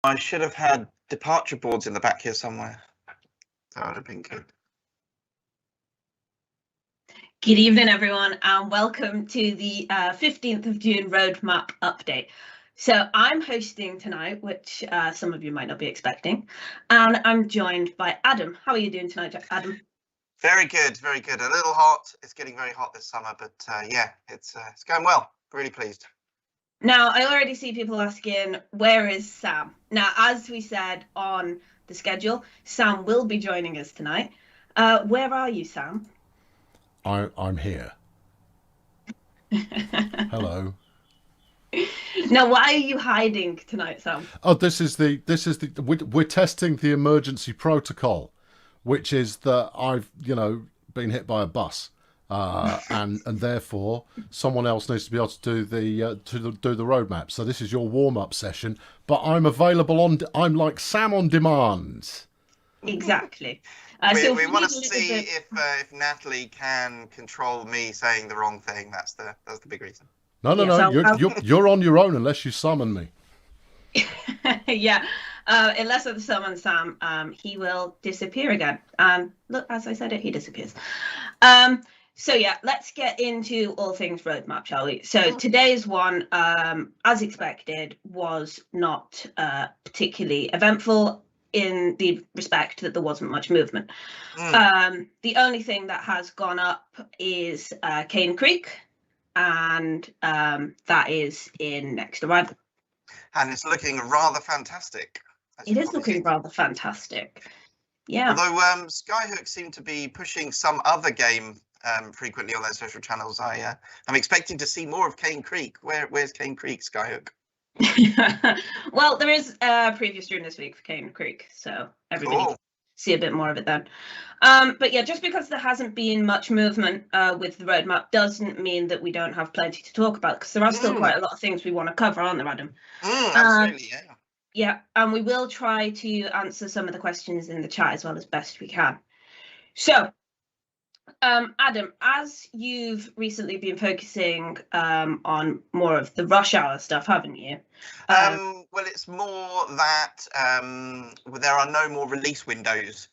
I should have had departure boards in the back here somewhere. That would have been good. Good evening, everyone, and welcome to the 15th of June roadmap update. So I'm hosting tonight, which some of you might not be expecting, and I'm joined by Adam. How are you doing tonight, Adam? Very good, very good. A little hot. It's getting very hot this summer, but yeah, it's going well. Really pleased. Now, I already see people asking, where is Sam? Now, as we said on the schedule, Sam will be joining us tonight. Where are you, Sam? I'm here. Hello. Now, why are you hiding tonight, Sam? Oh, we're testing the emergency protocol, which is that I've been hit by a bus, and therefore someone else needs to be able to do the roadmap. So this is your warm up session, but I'm available I'm like Sam on demand. Exactly. We want to see if Natalie can control me saying the wrong thing. That's the big reason. No. You're on your own unless you summon me. Yeah. Unless I summon Sam, he will disappear again. Look, as I said it, he disappears. So yeah, let's get into all things roadmap, shall we? So today's one, as expected, was not particularly eventful, in the respect that there wasn't much movement. The only thing that has gone up is Cane Creek, and that is in next arrival. And it's looking rather fantastic. It is looking rather fantastic. Yeah. Although Skyhook seem to be pushing some other game frequently on their social channels, I'm expecting to see more of Cane Creek. Where's Cane Creek, Skyhook? Well, there is a preview stream this week for Cane Creek, so everybody can see a bit more of it then. But yeah, just because there hasn't been much movement with the roadmap doesn't mean that we don't have plenty to talk about, because there are still quite a lot of things we want to cover, aren't there, Adam? Absolutely, yeah. Yeah, and we will try to answer some of the questions in the chat as well as best we can. So, Adam, as you've recently been focusing on more of the rush hour stuff, haven't you? Well, it's more that there are no more release windows.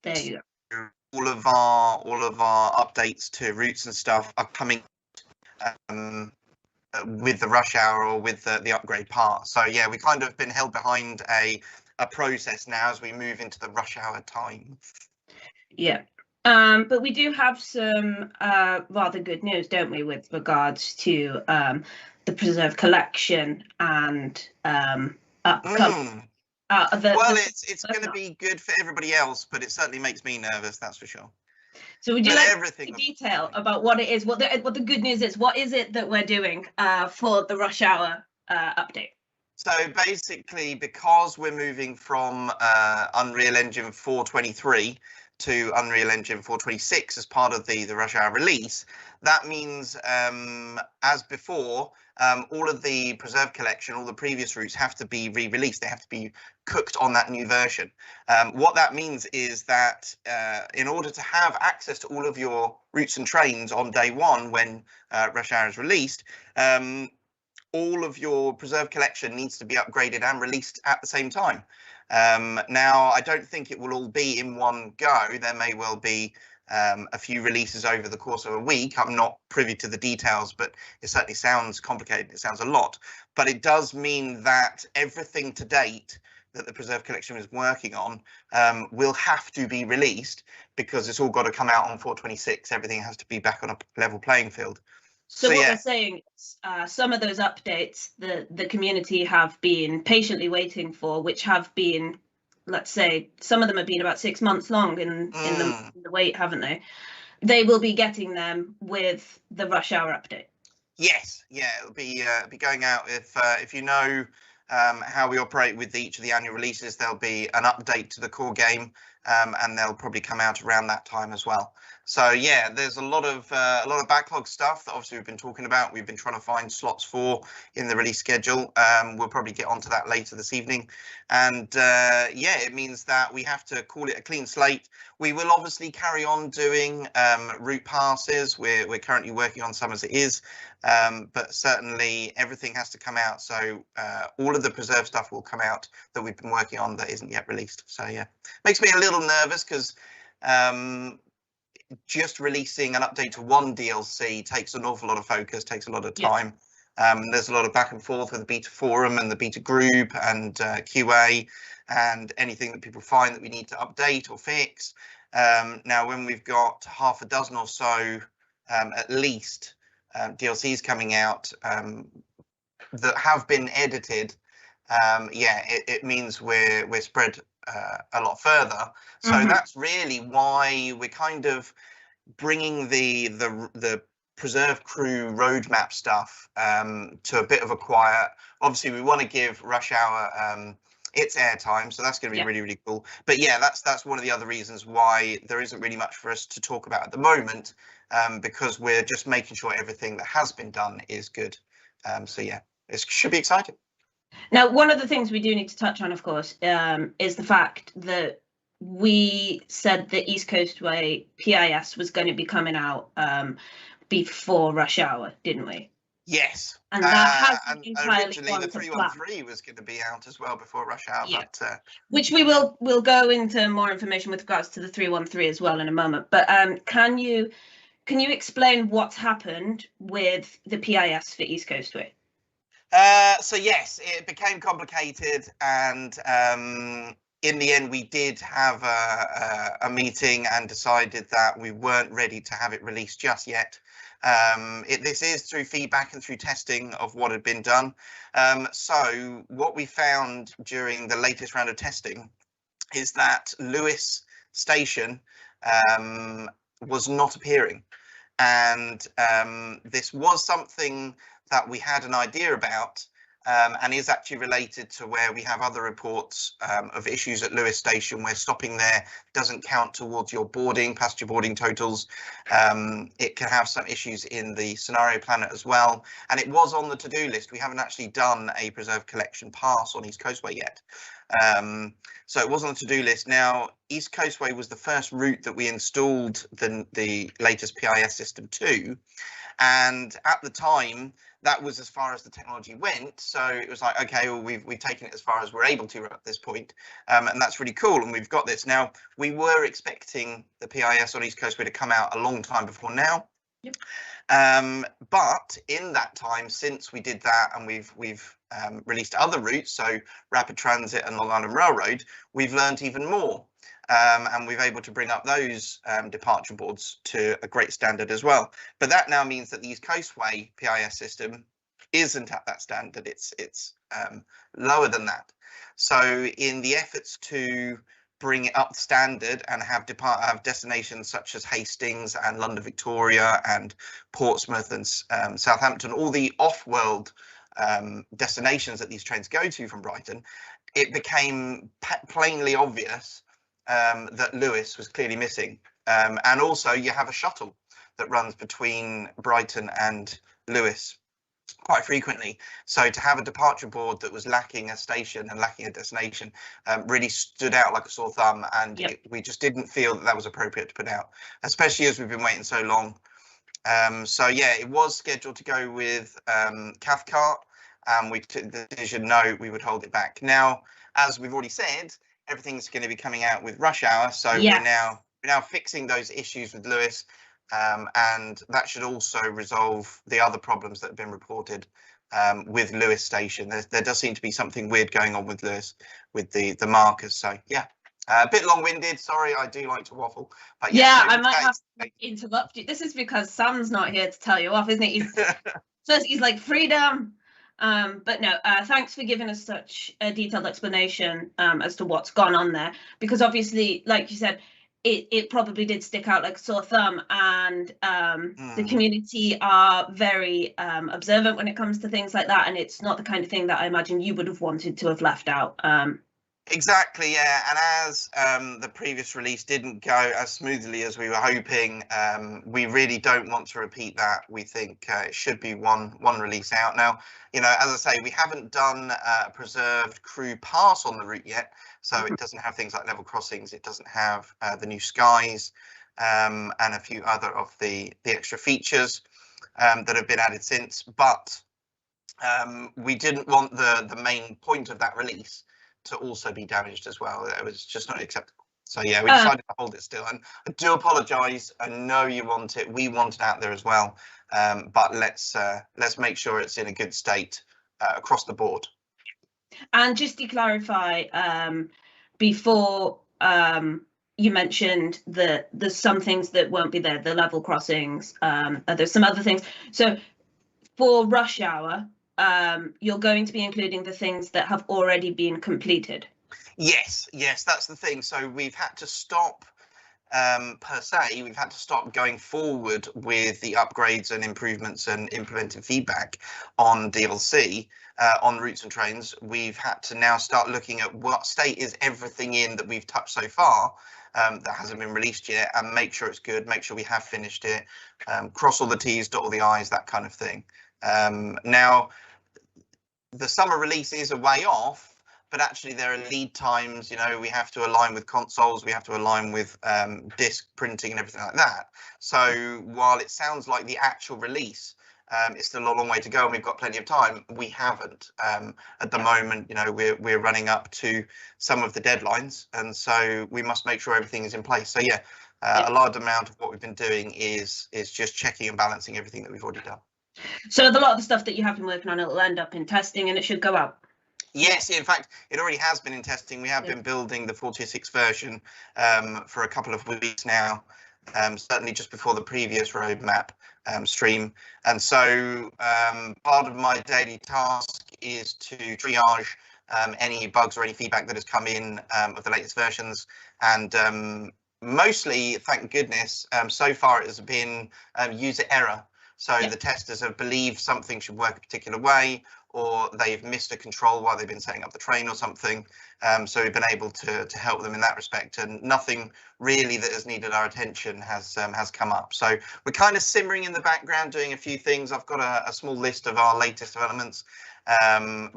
There you go. All of our updates to routes and stuff are coming with the rush hour or with the upgrade part. So yeah, we kind of been held behind a process now as we move into the rush hour time. Yeah. But we do have some rather good news, don't we, with regards to the Preserve collection and upcoming. Well, it's going to be good for everybody else, but it certainly makes me nervous, that's for sure. So would you like to detail about what it is, what the good news is? What is it that we're doing for the rush hour update? So basically, because we're moving from Unreal Engine 4.23 to Unreal Engine 4.26 as part of the rush hour release, that means as before, all of the Preserve collection, all the previous routes have to be re-released. They have to be cooked on that new version. What that means is that in order to have access to all of your routes and trains on day one when rush hour is released, all of your Preserve collection needs to be upgraded and released at the same time. Now, I don't think it will all be in one go. There may well be a few releases over the course of a week. I'm not privy to the details, but it certainly sounds complicated. It sounds a lot, but it does mean that everything to date that the Preserve collection is working on will have to be released, because it's all got to come out on 4.26. Everything has to be back on a level playing field. So what we're saying is some of those updates the community have been patiently waiting for, which have been, let's say, some of them have been about 6 months long in the wait, haven't they? They will be getting them with the rush hour update. Yes, yeah, it'll be going out. If you know how we operate with each of the annual releases, there'll be an update to the core game, and they'll probably come out around that time as well. So yeah, there's a lot of backlog stuff that obviously we've been talking about. We've been trying to find slots for in the release schedule. We'll probably get onto that later this evening. And yeah, it means that we have to call it a clean slate. We will obviously carry on doing route passes. We're currently working on some as it is, but certainly everything has to come out. So all of the preserve stuff will come out that we've been working on that isn't yet released. So yeah, makes me a little nervous because just releasing an update to one DLC takes an awful lot of focus, takes a lot of time. There's a lot of back and forth with the beta forum and the beta group and QA and anything that people find that we need to update or fix. Now, when we've got half a dozen or so, at least, DLCs coming out that have been edited, yeah, it means we're spread a lot further. So that's really why we're kind of bringing the preserve crew roadmap stuff to a bit of a quiet. Obviously, we want to give Rush Hour its airtime, so that's going to be really, really cool. But yeah, that's one of the other reasons why there isn't really much for us to talk about at the moment, because we're just making sure everything that has been done is good. So yeah, it should be exciting. Now, one of the things we do need to touch on, of course, is the fact that we said the East Coast Way PIS was going to be coming out before Rush Hour, didn't we? Yes. And that hasn't entirely originally gone the to 313 was going to be out as well before Rush Hour. Yeah. But, which we'll go into more information with regards to the 313 as well in a moment. But can you explain what's happened with the PIS for East Coast Way? So yes, it became complicated, and in the end we did have a meeting and decided that we weren't ready to have it released just yet. This is through feedback and through testing of what had been done. So what we found during the latest round of testing is that Lewis Station was not appearing, and this was something that we had an idea about, and is actually related to where we have other reports of issues at Lewis Station where stopping there doesn't count towards your passenger boarding totals. It can have some issues in the scenario planet as well, and it was on the to-do list. We haven't actually done a preserve collection pass on East Coastway yet. So it was on the to-do list. Now, East Coastway was the first route that we installed the latest PIS system to, and at the time that was as far as the technology went. So it was like, okay, well, we've taken it as far as we're able to at this point, and that's really cool. And we've got this now. We were expecting the PIS on East Coastway to come out a long time before now. Yep. But in that time, since we did that, and we've released other routes, so Rapid Transit and Long Island Railroad, we've learned even more. And we've able to bring up those departure boards to a great standard as well. But that now means that the East Coastway PIS system isn't at that standard. It's lower than that. So in the efforts to bring it up the standard and have destinations such as Hastings and London Victoria and Portsmouth and Southampton, all the off-world destinations that these trains go to from Brighton, it became plainly obvious that Lewis was clearly missing. And also you have a shuttle that runs between Brighton and Lewis quite frequently. So to have a departure board that was lacking a station and lacking a destination really stood out like a sore thumb, and we just didn't feel that was appropriate to put out, especially as we've been waiting so long. So yeah, it was scheduled to go with Cathcart, and we took the decision, no, we would hold it back. Now, as we've already said, everything's going to be coming out with Rush Hour, so we're now fixing those issues with Lewis, and that should also resolve the other problems that have been reported with Lewis Station. There does seem to be something weird going on with Lewis with the markers. So yeah, a bit long-winded. Sorry, I do like to waffle. But yeah, I might have to interrupt you. This is because Sam's not here to tell you off, isn't he? He's like, freedom. But no, thanks for giving us such a detailed explanation as to what's gone on there, because obviously, like you said, it probably did stick out like a sore thumb, and the community are very observant when it comes to things like that, and it's not the kind of thing that I imagine you would have wanted to have left out. Exactly, yeah. And as the previous release didn't go as smoothly as we were hoping, we really don't want to repeat that. We think it should be one release out now. You know, as I say, we haven't done a preserved crew pass on the route yet, so it doesn't have things like level crossings. It doesn't have the new skies and a few other of the extra features that have been added since. But we didn't want the main point of that release to also be damaged as well. It was just not acceptable. So yeah, we decided to hold it still. And I do apologise. I know you want it. We want it out there as well. But let's make sure it's in a good state across the board. And just to clarify, before you mentioned that there's some things that won't be there, the level crossings. There's some other things. So for rush hour, you're going to be including the things that have already been completed. Yes, that's the thing. So we've had to stop, per se, we've had to stop going forward with the upgrades and improvements and implementing feedback on DLC, on routes and trains. We've had to now start looking at what state is everything in that we've touched so far that hasn't been released yet, and make sure it's good, make sure we have finished it, cross all the T's, dot all the I's, that kind of thing. Now, the summer release is a way off, but actually there are lead times. You know, we have to align with consoles, we have to align with disc printing and everything like that. So while it sounds like the actual release is still a long way to go and we've got plenty of time, we haven't. At the moment, you know, we're running up to some of the deadlines, and so we must make sure everything is in place. So yeah, a large amount of what we've been doing is just checking and balancing everything that we've already done. So a lot of the stuff that you have been working on, it'll end up in testing and it should go out. Yes, in fact, it already has been in testing. We have been building the 426 version for a couple of weeks now, certainly just before the previous roadmap stream. And so part of my daily task is to triage any bugs or any feedback that has come in of the latest versions. And mostly, thank goodness, so far it has been user error. So the testers have believed something should work a particular way, or they've missed a control while they've been setting up the train or something. So we've been able to help them in that respect, and nothing really that has needed our attention has come up. So we're kind of simmering in the background, doing a few things. I've got a small list of our latest developments,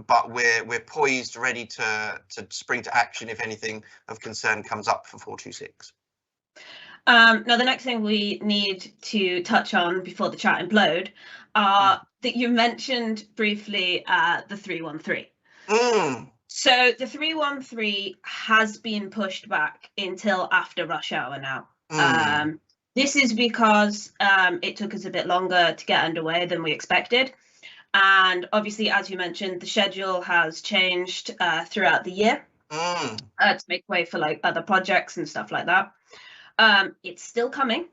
but we're poised, ready to spring to action if anything of concern comes up for 426. Now, the next thing we need to touch on before the chat implode are that you mentioned briefly the 313. So the 313 has been pushed back until after rush hour now. This is because it took us a bit longer to get underway than we expected. And obviously, as you mentioned, the schedule has changed throughout the year to make way for like other projects and stuff like that. It's still coming,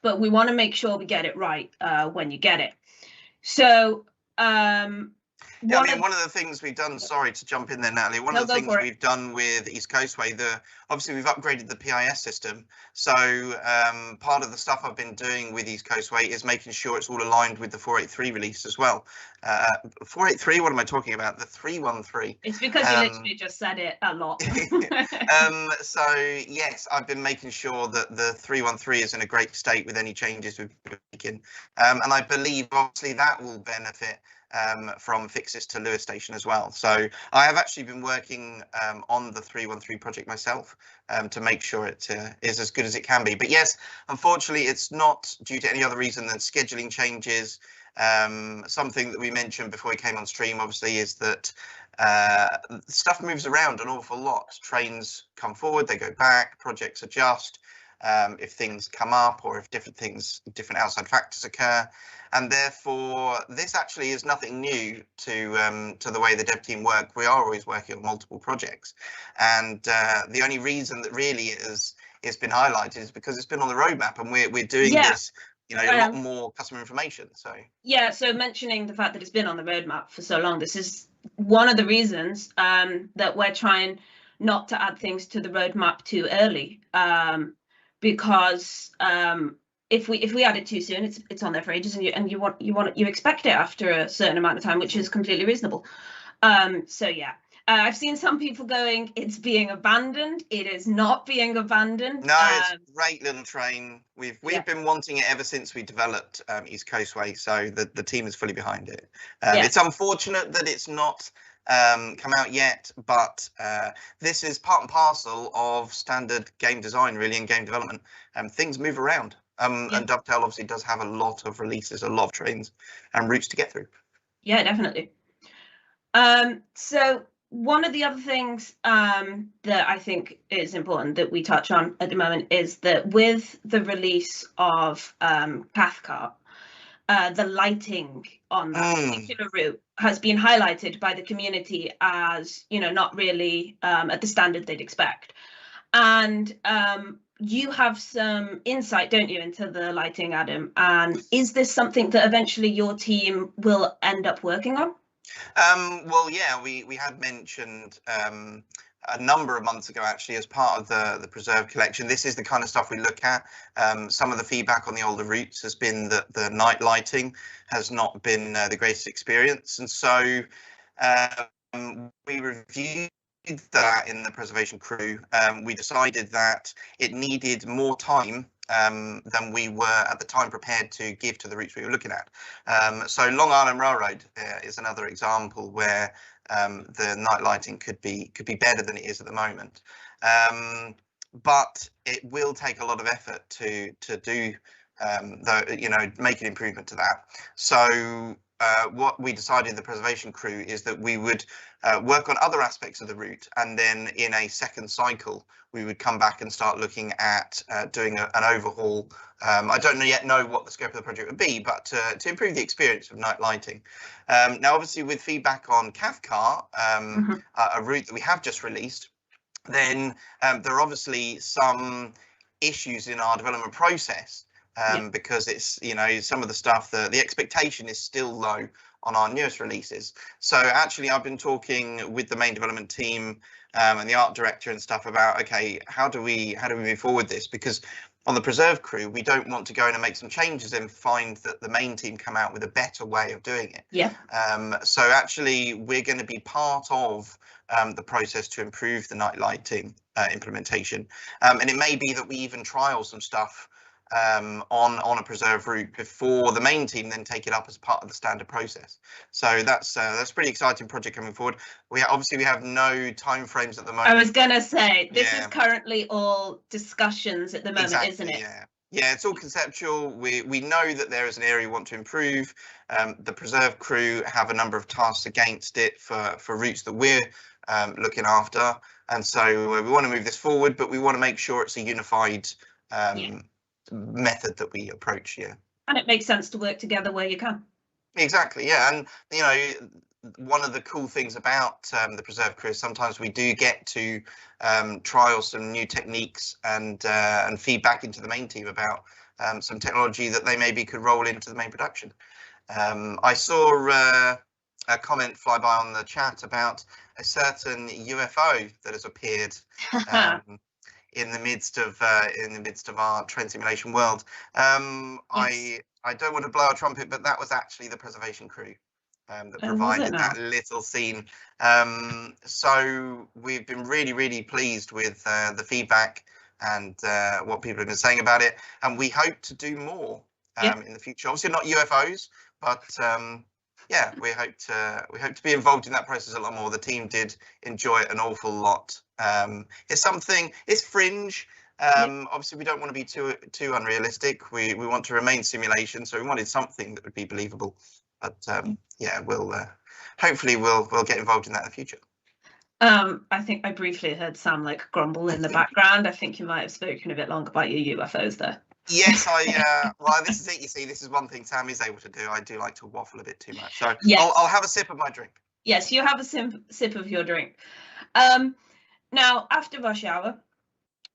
but we want to make sure we get it right when you get it. So, yeah, I mean, one of the things we've done, sorry to jump in there, Natalie, one of the things we've done with East Coastway, obviously we've upgraded the PIS system. So part of the stuff I've been doing with East Coastway is making sure it's all aligned with the 483 release as well. 483, what am I talking about? The 313. It's because you literally just said it a lot. So yes, I've been making sure that the 313 is in a great state with any changes we've been making. And I believe obviously that will benefit from fixes to Lewis Station as well. So I have actually been working on the 313 project myself to make sure it is as good as it can be. But yes, unfortunately, it's not due to any other reason than scheduling changes. Something that we mentioned before we came on stream, obviously, is that stuff moves around an awful lot. Trains come forward, they go back, projects adjust. If things come up or if different outside factors occur. And therefore, this actually is nothing new to the way the dev team work. We are always working on multiple projects. And the only reason that really it's been highlighted is because it's been on the roadmap and we're doing this, you know, a lot more customer information. So yeah, so mentioning the fact that it's been on the roadmap for so long, this is one of the reasons that we're trying not to add things to the roadmap too early. Because if we add it too soon, it's on there for ages, and you expect it after a certain amount of time, which is completely reasonable. So yeah, I've seen some people going, it's being abandoned. It is not being abandoned. No, it's a great little train. We've been wanting it ever since we developed East Coastway, so the team is fully behind it. It's unfortunate that it's not come out yet, but this is part and parcel of standard game design, really, and game development. Things move around, and Dovetail obviously does have a lot of releases, a lot of trains and routes to get through. Yeah, definitely. So one of the other things that I think is important that we touch on at the moment is that with the release of Cathcart, the lighting on that particular route has been highlighted by the community as, you know, not really at the standard they'd expect. And you have some insight, don't you, into the lighting, Adam? And is this something that eventually your team will end up working on? Well, yeah, we had mentioned a number of months ago, actually, as part of the Preserve collection. This is the kind of stuff we look at. Some of the feedback on the older routes has been that the night lighting has not been the greatest experience. And so we reviewed that in the preservation crew. We decided that it needed more time than we were at the time prepared to give to the routes we were looking at. So Long Island Railroad is another example where the night lighting could be better than it is at the moment. But it will take a lot of effort to do make an improvement to that. So what we decided in the preservation crew is that we would work on other aspects of the route, and then in a second cycle we would come back and start looking at doing an overhaul. I don't yet know what the scope of the project would be, but to improve the experience of night lighting. Now, obviously, with feedback on Cathcart, a route that we have just released, then there are obviously some issues in our development process. Because it's, you know, some of the stuff, the expectation is still low on our newest releases. So actually, I've been talking with the main development team and the art director and stuff about, okay, how do we move forward this? Because on the Preserve crew, we don't want to go in and make some changes and find that the main team come out with a better way of doing it. Yeah. So actually, we're going to be part of the process to improve the night lighting implementation. And it may be that we even trial some stuff on a Preserve route before the main team then take it up as part of the standard process. So that's a pretty exciting project coming forward. We have no timeframes at the moment. I was gonna say this is currently all discussions at the moment, isn't it? Yeah, it's all conceptual. We know that there is an area we want to improve. The Preserve crew have a number of tasks against it for routes that we're looking after, and so we want to move this forward, but we want to make sure it's a unified method that we approach. And it makes sense to work together where you can. Exactly, yeah. And you know, one of the cool things about the Preserve crew is sometimes we do get to trial some new techniques and feedback into the main team about some technology that they maybe could roll into the main production. I saw a comment fly by on the chat about a certain UFO that has appeared in the midst of our train simulation world. I don't want to blow a trumpet, but that was actually the preservation crew that provided that little scene. So we've been really pleased with the feedback and what people have been saying about it, and we hope to do more in the future. Obviously not UFOs, but yeah, we hope to be involved in that process a lot more. The team did enjoy it an awful lot. It's fringe. Obviously, we don't want to be too unrealistic. We want to remain simulation, so we wanted something that would be believable. But yeah, hopefully we'll get involved in that in the future. I think I briefly heard Sam grumble in the background. I think you might have spoken a bit long about your UFOs there. Yes, well, this is it. You see, this is one thing Sam is able to do. I do like to waffle a bit too much, so I'll have a sip of my drink. Yes, you have a sip of your drink. Now, after Rush Hour,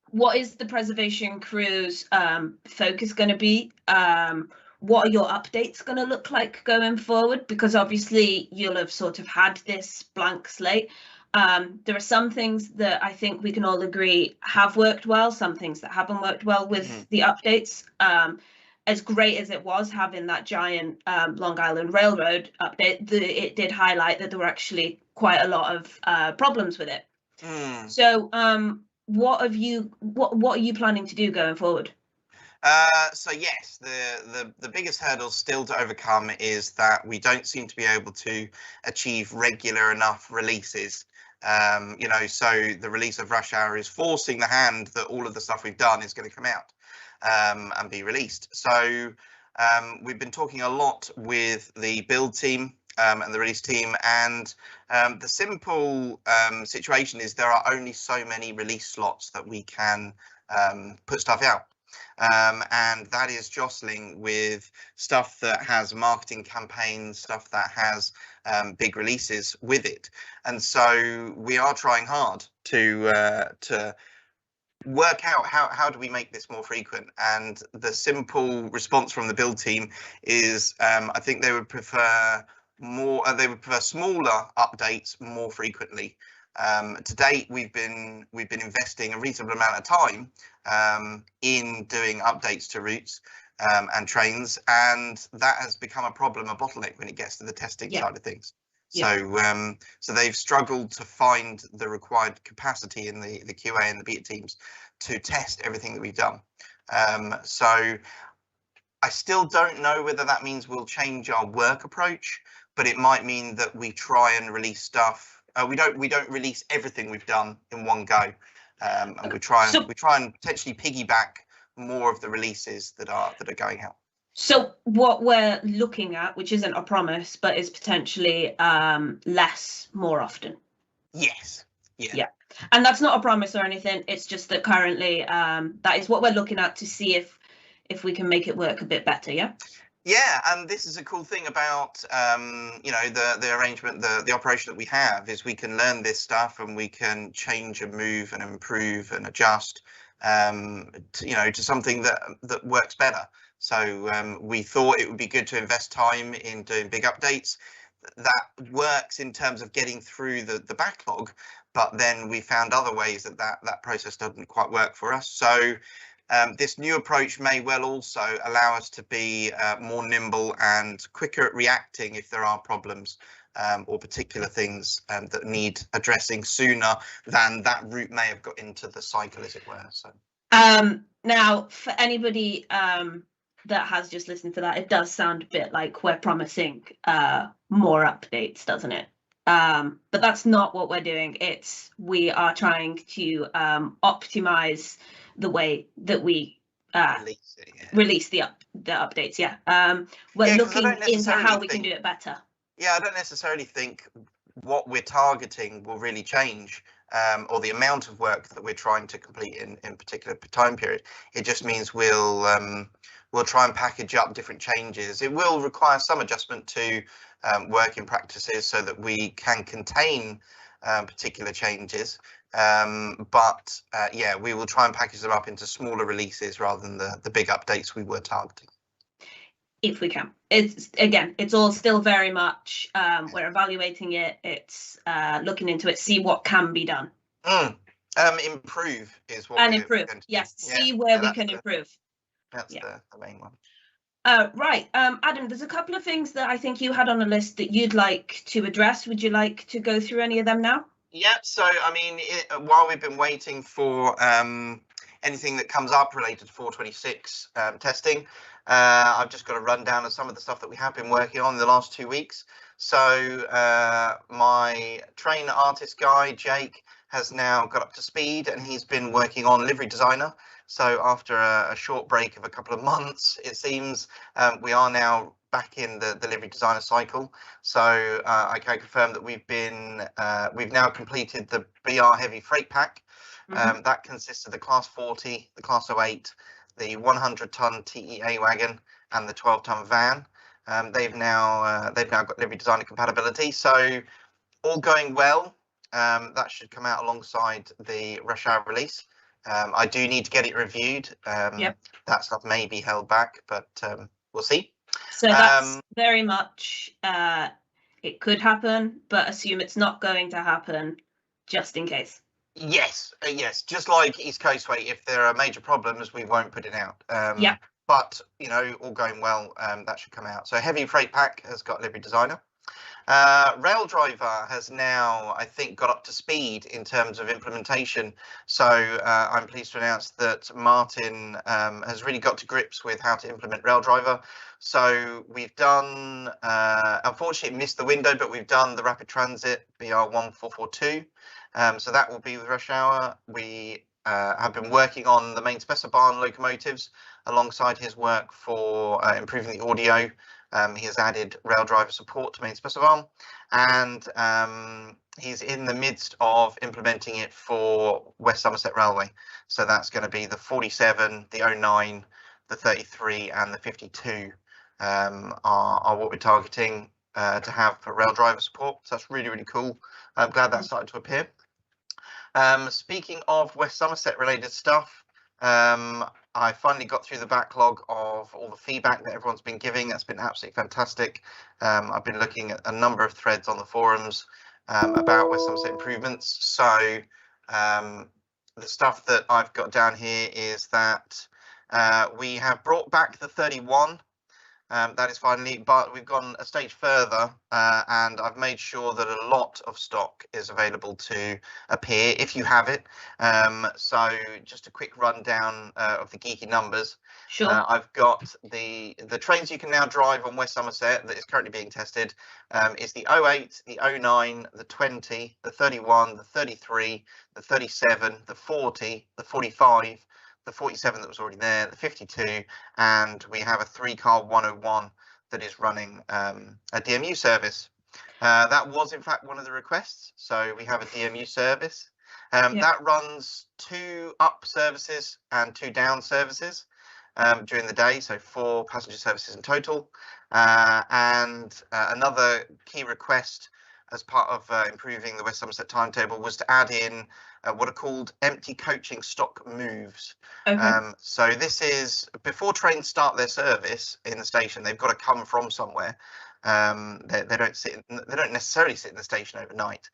what is the preservation crew's focus going to be? What are your updates going to look like going forward? Because obviously you'll have sort of had this blank slate. There are some things that I think we can all agree have worked well, some things that haven't worked well with the updates. as great as it was having that giant Long Island Railroad update, it did highlight that there were actually quite a lot of problems with it. So what are you planning to do going forward? So yes, the biggest hurdle still to overcome is that we don't seem to be able to achieve regular enough releases. You know, so the release of Rush Hour is forcing the hand that all of the stuff we've done is going to come out and be released. So we've been talking a lot with the build team and the release team, and the simple situation is there are only so many release slots that we can put stuff out. And that is jostling with stuff that has marketing campaigns, stuff that has big releases with it. And so we are trying hard to work out how do we make this more frequent. And the simple response from the build team is I think they would prefer smaller updates more frequently. To date, we've been investing a reasonable amount of time in doing updates to routes and trains, and that has become a bottleneck when it gets to the testing side of things. So so they've struggled to find the required capacity in the QA and the beta teams to test everything that we've done. So I still don't know whether that means we'll change our work approach, but it might mean that we try and release stuff. We don't release everything we've done in one go, and we try and potentially piggyback more of the releases that are going out. So what we're looking at, which isn't a promise, but is potentially less more often. Yes. Yeah. And that's not a promise or anything. It's just that currently that is what we're looking at to see if we can make it work a bit better. Yeah. Yeah, and this is a cool thing about you know, the arrangement, the operation that we have is we can learn this stuff and we can change and move and improve and adjust to something that works better. So we thought it would be good to invest time in doing big updates. That works in terms of getting through the backlog, but then we found other ways that process doesn't quite work for us. So this new approach may well also allow us to be more nimble and quicker at reacting if there are problems or particular things that need addressing sooner than that route may have got into the cycle, as it were. So now, for anybody that has just listened to that, it does sound a bit like we're promising more updates, doesn't it? But that's not what we're doing. We are trying to optimize the way that we release the updates. We're looking into how we can do it better. I don't necessarily think what we're targeting will really change, or the amount of work that we're trying to complete in particular time period. It just means we'll try and package up different changes. It will require some adjustment to working practices so that we can contain particular changes. But we will try and package them up into smaller releases rather than the big updates we were targeting. If we can. It's all still very much, we're evaluating it. It's looking into it, see what can be done. Improve is what. And improve, yes. See where we can improve. That's the main one. Right, Adam, there's a couple of things that I think you had on the list that you'd like to address. Would you like to go through any of them now? Yeah, so I mean, while we've been waiting for anything that comes up related to 426 testing, I've just got a rundown of some of the stuff that we have been working on in the last 2 weeks. So my train artist guy, Jake, has now got up to speed and he's been working on Livery Designer. So after a short break of a couple of months, it seems, we are now back in the Livery Designer cycle. So I can confirm that we've now completed the BR Heavy Freight Pack. That consists of the Class 40, the Class 08, the 100-ton TEA wagon, and the 12-ton van. They've now got Livery Designer compatibility. So all going well. That should come out alongside the Rush Hour release. I do need to get it reviewed. That stuff may be held back, but we'll see. So that's very much, it could happen, but assume it's not going to happen just in case. Yes, just like East Coast Way, if there are major problems, we won't put it out. but all going well, that should come out. So Heavy Freight Pack has got Livery Designer. Rail Driver has now, I think, got up to speed in terms of implementation. So I'm pleased to announce that Martin has really got to grips with how to implement Rail Driver. So we've done, unfortunately, it missed the window, but we've done the Rapid Transit BR1442. So that will be with Rush Hour. We have been working on the main Specibarn locomotives alongside his work for improving the audio. He has added Rail Driver support to main Specibarn, and he's in the midst of implementing it for West Somerset Railway. So that's going to be the 47, the 09, the 33 and the 52 are what we're targeting to have for Rail Driver support. So that's really, really cool. I'm glad that's starting to appear. Speaking of West Somerset related stuff, I finally got through the backlog of all the feedback that everyone's been giving. That's been absolutely fantastic. I've been looking at a number of threads on the forums about West Somerset improvements. So the stuff that I've got down here is that we have brought back the 31. That is finally, but we've gone a stage further, and I've made sure that a lot of stock is available to appear if you have it. So just a quick rundown of the geeky numbers. Sure. I've got the trains you can now drive on West Somerset that is currently being tested. Is the 08, the 09, the 20, the 31, the 33, the 37, the 40, the 45. The 47 that was already there, the 52, and we have a 3-car 101 that is running a DMU service. That was in fact one of the requests, so we have a DMU service. That runs 2 up services and 2 down services during the day, so 4 passenger services in total. And another key request as part of improving the West Somerset timetable was to add in what are called empty coaching stock moves. Okay. So this is before trains start their service in the station, they've got to come from somewhere. They don't necessarily sit in the station overnight.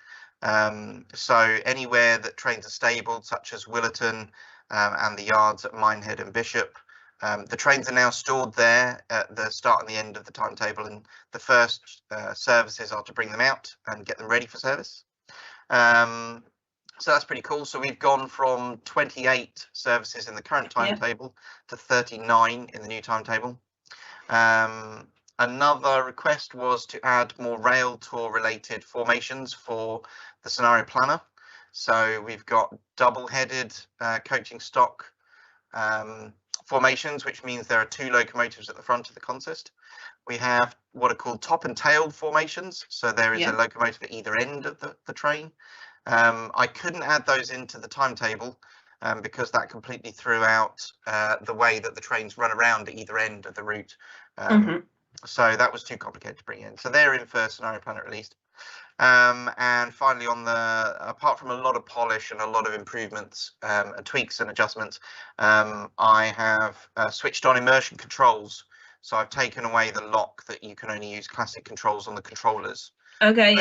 So anywhere that trains are stabled, such as Willerton and the yards at Minehead and Bishop, the trains are now stored there at the start and the end of the timetable, and the first services are to bring them out and get them ready for service. So that's pretty cool. So we've gone from 28 services in the current timetable to 39 in the new timetable. Another request was to add more rail tour related formations for the scenario planner. So we've got double-headed coaching stock formations, which means there are 2 locomotives at the front of the consist. We have what are called top and tailed formations. So there is a locomotive at either end of the train. I couldn't add those into the timetable because that completely threw out the way that the trains run around at either end of the route. So that was too complicated to bring in. So they're in for scenario planner at least. And finally, apart from a lot of polish and a lot of improvements, tweaks and adjustments, I have switched on Immersion Controls. So I've taken away the lock that you can only use classic controls on the controllers. Okay,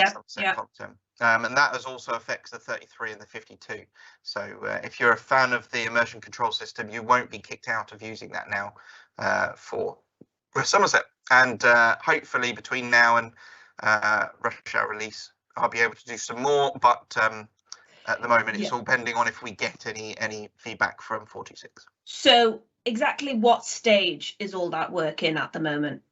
and that also affects the 33 and the 52. So if you're a fan of the Immersion Control system, you won't be kicked out of using that now for West Somerset. And hopefully between now and Rush Hour release, I'll be able to do some more. But at the moment, it's all pending on if we get any feedback from 426. So exactly what stage is all that work in at the moment?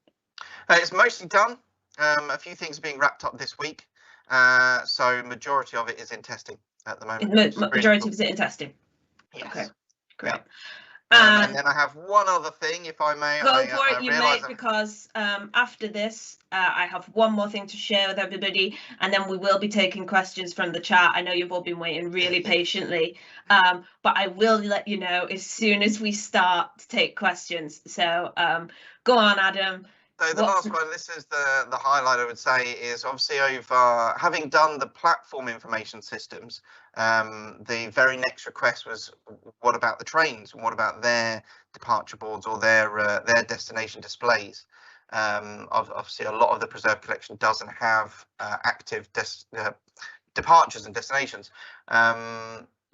It's mostly done. A few things are being wrapped up this week. So majority of it is in testing at the moment. Majority of it in testing. Yes. Okay, great. Yeah. And then I have one other thing, if I may. Go for it, you may, because after this, I have one more thing to share with everybody, and then we will be taking questions from the chat. I know you've all been waiting really patiently, but I will let you know as soon as we start to take questions. So go on, Adam. So the last one, this is the highlight I would say, is obviously over having done the platform information systems, the very next request was, what about the trains and what about their departure boards or their destination displays? Obviously a lot of the preserved collection doesn't have active departures and destinations.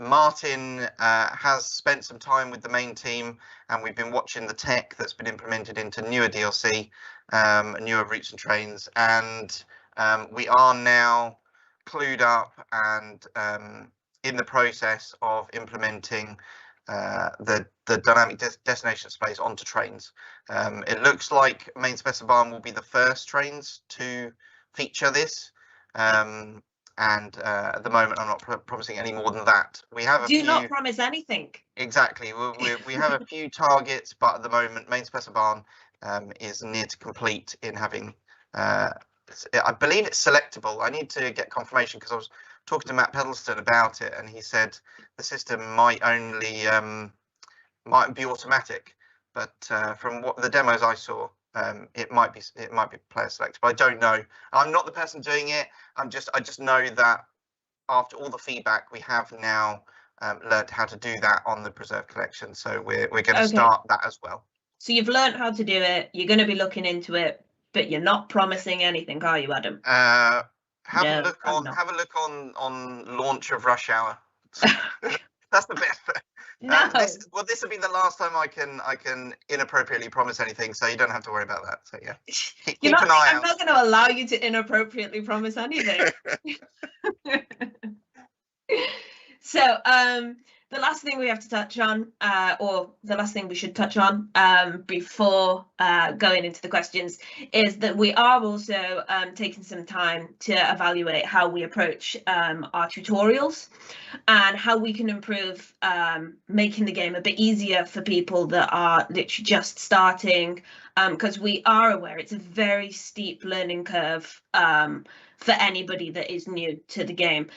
Martin has spent some time with the main team, and we've been watching the tech that's been implemented into newer DLC, newer routes and trains, and we are now clued up and in the process of implementing the dynamic destination displays onto trains. It looks like main Specibahn will be the first trains to feature this. And at the moment, I'm not promising any more than that. We have not promise anything. Exactly. We have a few targets, but at the moment, main Specibahn is near to complete in having. I believe it's selectable. I need to get confirmation because I was talking to Matt Pedleston about it, and he said the system might only might be automatic, but from what the demos I saw, it might be player selectable. I don't know. I'm not the person doing it. I just know that after all the feedback, we have now learned how to do that on the preserved collection. So we're going to start that as well. So you've learned how to do it. You're going to be looking into it, but you're not promising anything, are you, Adam? Have a look on launch of Rush Hour. That's the best. No. This will be the last time I can inappropriately promise anything, so you don't have to worry about that. So yeah, keep an eye out. I'm not going to allow you to inappropriately promise anything. So the last thing we have to touch on, or the last thing we should touch on before going into the questions, is that we are also taking some time to evaluate how we approach our tutorials and how we can improve making the game a bit easier for people that are literally just starting, because we are aware it's a very steep learning curve for anybody that is new to the game.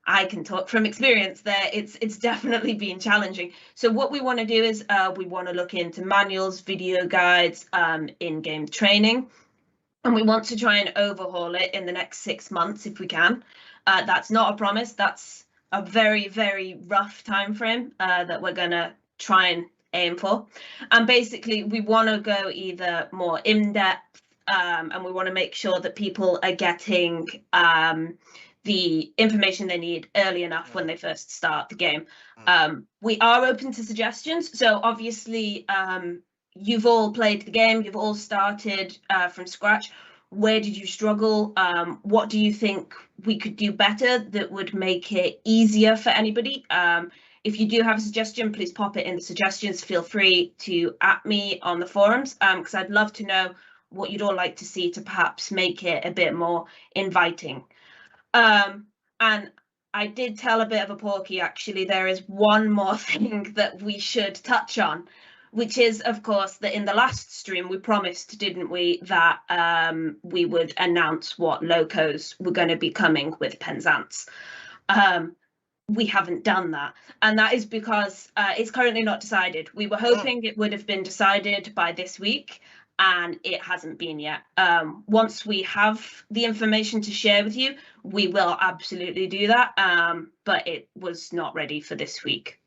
I can talk from experience there. It's definitely been challenging. So what we want to do is we want to look into manuals, video guides, in-game training, and we want to try and overhaul it in the next 6 months if we can. That's not a promise. That's a very, very rough time frame that we're going to try and aim for. And basically, we want to go either more in-depth, and we want to make sure that people are getting the information they need early enough when they first start the game. We are open to suggestions. So obviously, you've all played the game, you've all started from scratch. Where did you struggle? What do you think we could do better that would make it easier for anybody? If you do have a suggestion, please pop it in the suggestions. Feel free to @ me on the forums, because I'd love to know what you'd all like to see to perhaps make it a bit more inviting. And I did tell a bit of a porky, actually. There is one more thing that we should touch on, which is, of course, that in the last stream we promised, didn't we, that we would announce what locos were going to be coming with Penzance. We haven't done that, and that is because it's currently not decided. We were hoping it would have been decided by this week, and it hasn't been yet. Once we have the information to share with you, we will absolutely do that, but it was not ready for this week.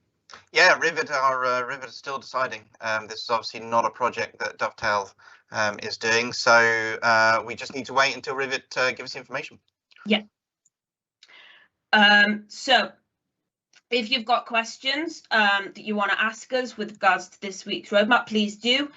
Yeah, Rivet are still deciding. This is obviously not a project that Dovetail is doing, so we just need to wait until Rivet give us information. Yeah. So if you've got questions that you want to ask us with regards to this week's roadmap, please do.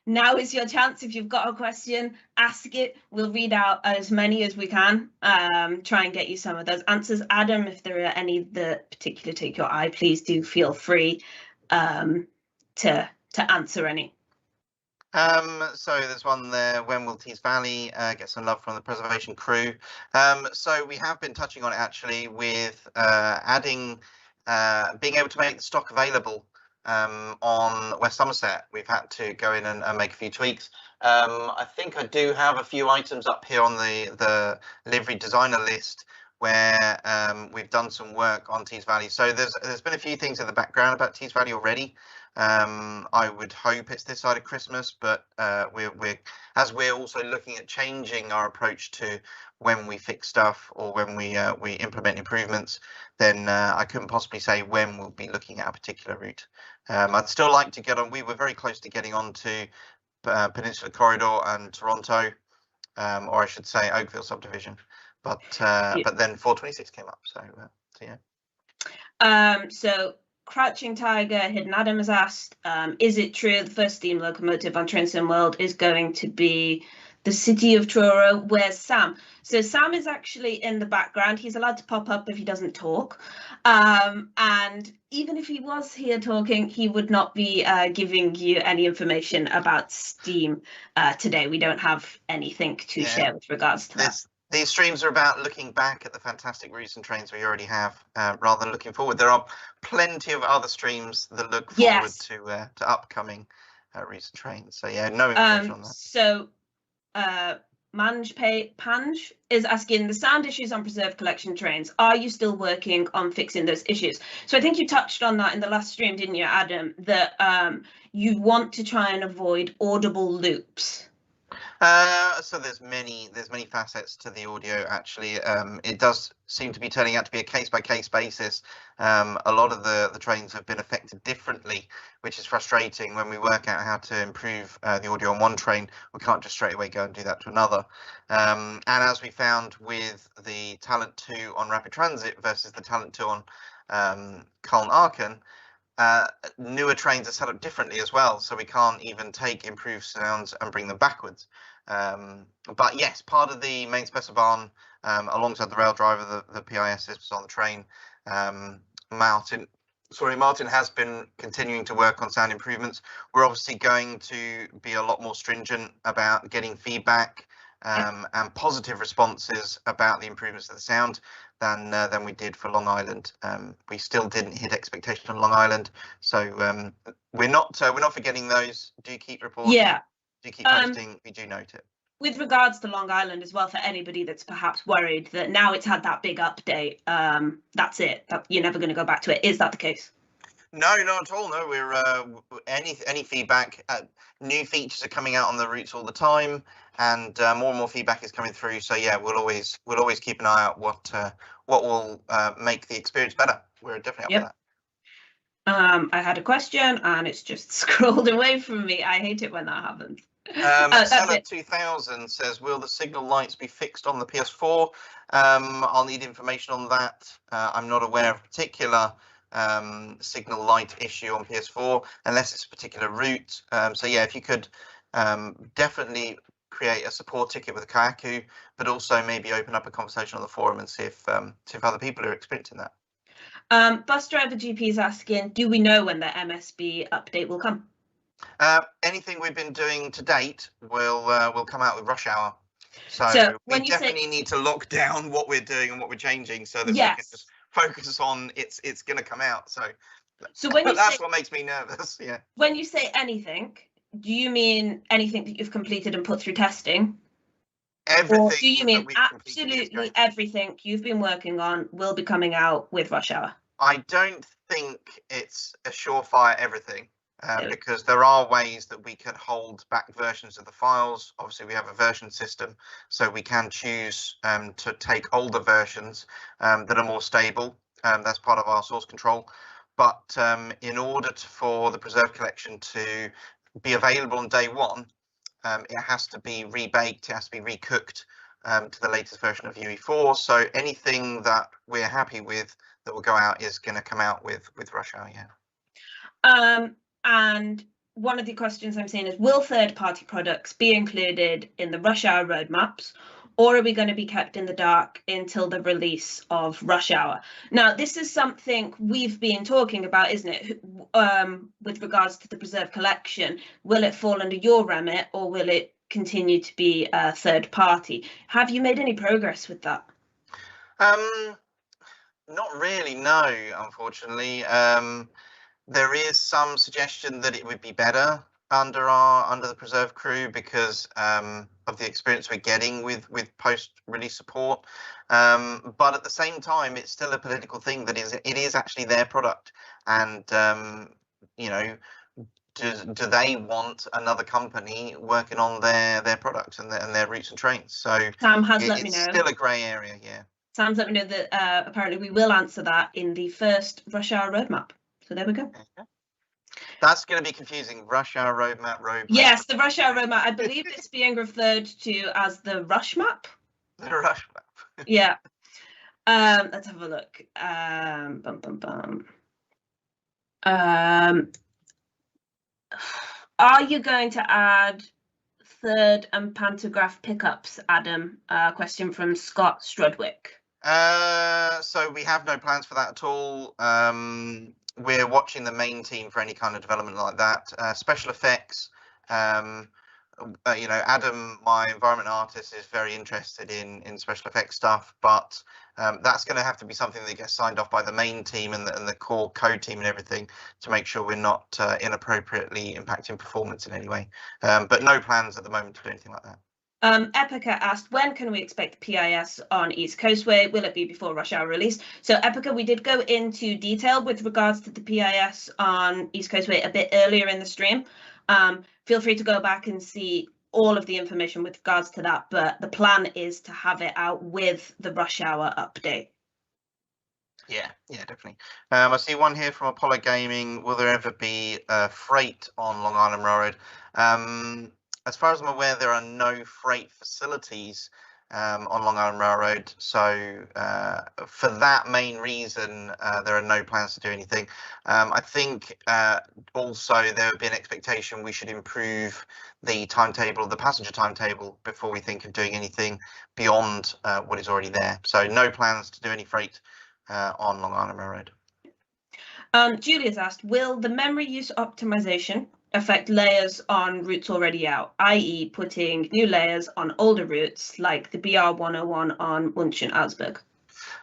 Now is your chance. If you've got a question, ask it. We'll read out as many as we can, try and get you some of those answers. Adam, if there are any that particularly take your eye, please do feel free to answer any. So there's one there. When will Tees Valley get some love from the preservation crew? So we have been touching on it actually with adding, being able to make the stock available on West Somerset. We've had to go in and make a few tweaks. I think I do have a few items up here on the livery designer list where we've done some work on Tees Valley. So there's been a few things in the background about Tees Valley already. I would hope it's this side of Christmas, but we're also looking at changing our approach to when we fix stuff or when we implement improvements, then I couldn't possibly say when we'll be looking at a particular route. I'd still like to get on. We were very close to getting on to Peninsula Corridor and Toronto, or I should say Oakville subdivision, but then 426 came up. So yeah. So Crouching Tiger, Hidden Adam has asked, is it true the first steam locomotive on Train Sim World is going to be the City of Truro? Where's Sam? So Sam is actually in the background. He's allowed to pop up if he doesn't talk. And even if he was here talking, he would not be giving you any information about Steam today. We don't have anything to share with regards to that. These streams are about looking back at the fantastic routes and trains we already have, rather than looking forward. There are plenty of other streams that look forward to upcoming routes and trains. So yeah, no information on that. So Panj is asking, the sound issues on Preserve Collection trains, are you still working on fixing those issues? So I think you touched on that in the last stream, didn't you, Adam, that you want to try and avoid audible loops. So there's many facets to the audio. Actually, it does seem to be turning out to be a case-by-case basis. A lot of the trains have been affected differently, which is frustrating. When we work out how to improve the audio on one train, we can't just straight away go and do that to another. And as we found with the Talent 2 on Rapid Transit versus the Talent 2 on Cologne-Aachen, newer trains are set up differently as well, so we can't even take improved sounds and bring them backwards. But yes, part of the main specibahn, alongside the rail driver, the PIS was on the train. Martin has been continuing to work on sound improvements. We're obviously going to be a lot more stringent about getting feedback and positive responses about the improvements of the sound than we did for Long Island. We still didn't hit expectation on Long Island, so we're not forgetting those. Do keep reporting. Yeah. Do keep posting. We do note it. With regards to Long Island as well, for anybody that's perhaps worried that now it's had that big update, that's it. You're never going to go back to it. Is that the case? No, not at all. No, we're any feedback. New features are coming out on the routes all the time, and more feedback is coming through. So yeah, we'll always keep an eye out what will make the experience better. We're definitely up for that. I had a question and it's just scrolled away from me. I hate it when that happens. Seller 2000 says, will the signal lights be fixed on the PS4? I'll need information on that. I'm not aware of a particular signal light issue on PS4 unless it's a particular route. So yeah, if you could definitely create a support ticket with a Kayaku, but also maybe open up a conversation on the forum and see if other people are experiencing that. Bus driver GP is asking, do we know when the MSB update will come? Anything we've been doing to date will come out with rush hour. So we definitely need to lock down what we're doing and what we're changing so that we can just focus on it's going to come out. So when that's what makes me nervous. Yeah. When you say anything, do you mean anything that you've completed and put through testing? Everything. Or do you mean absolutely everything you've been working on will be coming out with rush hour? I don't think it's a surefire everything. Because there are ways that we can hold back versions of the files. Obviously, we have a version system, so we can choose to take older versions that are more stable. That's part of our source control. But in order for the Preserve collection to be available on day one, it has to be rebaked, it has to be recooked to the latest version of UE4. So anything that we're happy with that will go out is going to come out with rush hour, yeah. And one of the questions I'm seeing is, will third-party products be included in the rush hour roadmaps, or are we going to be kept in the dark until the release of rush hour? Now, this is something we've been talking about, isn't it? With regards to the Preserve collection, will it fall under your remit, or will it continue to be a third party? Have you made any progress with that? Not really, no, unfortunately. There is some suggestion that it would be better under the Preserve crew because of the experience we're getting with post-release support. But at the same time, it's still a political thing that it is actually their product, and you know, do they want another company working on their product and their routes and trains? So Sam has let me know. It's still a grey area, yeah. Sam's let me know that apparently we will answer that in the first rush hour roadmap. So there we go. That's going to be confusing. Rush hour roadmap. Yes, the rush hour roadmap. I believe it's being referred to as the rush map. The rush map. Yeah. Let's have a look. Are you going to add third and pantograph pickups, Adam? Question from Scott Strudwick. So we have no plans for that at all. We're watching the main team for any kind of development like that. Special effects, Adam, my environment artist, is very interested in special effects stuff, but that's going to have to be something that gets signed off by the main team and the core code team and everything to make sure we're not inappropriately impacting performance in any way. But no plans at the moment to do anything like that. Epica asked, when can we expect the PIS on East Coastway? Will it be before rush hour release? So Epica, we did go into detail with regards to the PIS on East Coastway a bit earlier in the stream. Feel free to go back and see all of the information with regards to that, but the plan is to have it out with the rush hour update. Yeah, definitely. I see one here from Apollo Gaming. Will there ever be freight on Long Island Railroad? As far as I'm aware, there are no freight facilities on Long Island Railroad. So for that main reason, there are no plans to do anything. I think also there would be an expectation we should improve the timetable, the passenger timetable, before we think of doing anything beyond what is already there. So no plans to do any freight on Long Island Railroad. Julia's asked, will the memory use optimization affect layers on routes already out, i.e. putting new layers on older routes like the BR101 on Munch and Augsburg?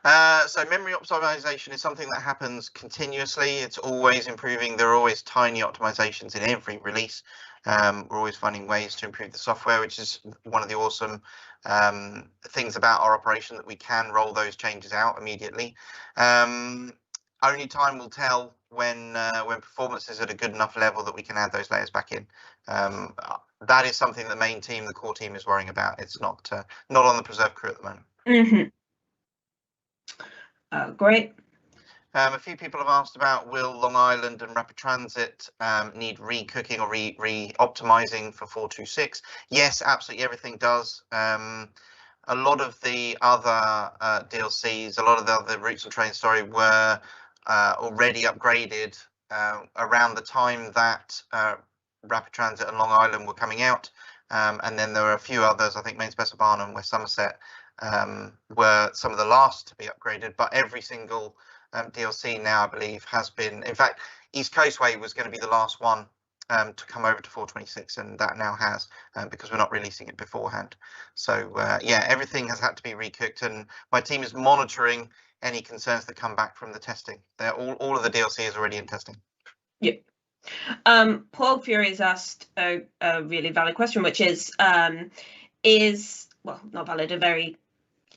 So memory optimization is something that happens continuously. It's always improving. There are always tiny optimizations in every release. We're always finding ways to improve the software, which is one of the awesome things about our operation, that we can roll those changes out immediately. Only time will tell when performance is at a good enough level that we can add those layers back in. That is something the main team, the core team, is worrying about. It's not on the preserve crew at the moment. Great. A few people have asked about, will Long Island and Rapid Transit need re-cooking or re-optimizing for 426? Yes, absolutely, everything does. A lot of the other DLCs, a lot of the other routes and trains, were already upgraded around the time that Rapid Transit and Long Island were coming out. And then there were a few others, I think Main Special Barnum and West Somerset were some of the last to be upgraded, but every single DLC now, I believe, has been. In fact, East Coastway was going to be the last one to come over to 426, and that now has, because we're not releasing it beforehand. So yeah, everything has had to be recooked, and my team is monitoring any concerns that come back from the testing. They're all of the DLC is already in testing. Yep. Paul Fury has asked a really valid question, which is well, not valid, a very